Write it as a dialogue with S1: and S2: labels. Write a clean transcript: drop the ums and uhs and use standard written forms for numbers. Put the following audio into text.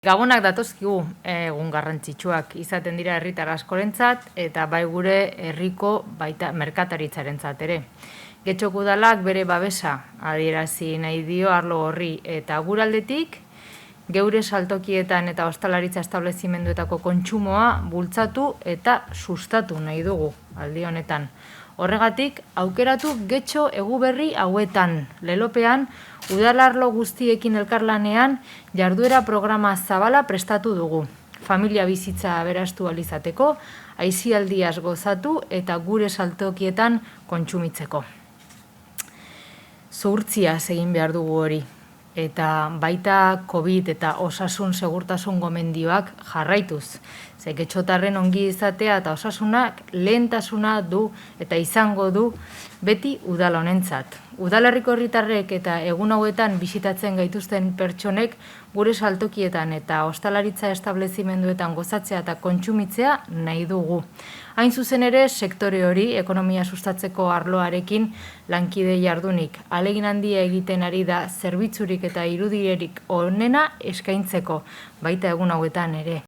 S1: Gabonak datozkigu egun garrantzitsuak izaten dira herritar askorentzat eta bai gure herriko baita merkataritzarentzat ere. Getxoko udalak bere babesa adierazi nahi dio arlo horri eta guraldetik geure saltokietan eta ostalaritza establezimenduetako kontsumoa bultzatu eta sustatu nahi dugu aldi honetan. Horregatik, aukeratu Getxo Eguberri hauetan, lelopean, udalarlo guztiekin elkarlanean jarduera programa zabala prestatu dugu. Familia bizitza aberastu alizateko, aisialdiaz gozatu eta gure saltokietan kontsumitzeko. Zuhurtziaz egin behar dugu hori. Eta baita COVID eta osasun segurtasun gomendioak jarraituz. Ze getxotarren ongi izatea eta osasunak lehentasuna du eta izango du beti udal honentzat. Udalerriko herritarrek eta egun hauetan bisitatzen gaituzten pertsonek gure saltokietan eta ostalaritza establezimenduetan gozatzea eta kontsumitzea nahi dugu. Hain zuzen ere, sektore hori ekonomia sustatzeko arloarekin lankide jardunik. Ahalegin handia egiten ari da zerbitzurik eta irudierik onena eskaintzeko, baita egun hauetan ere.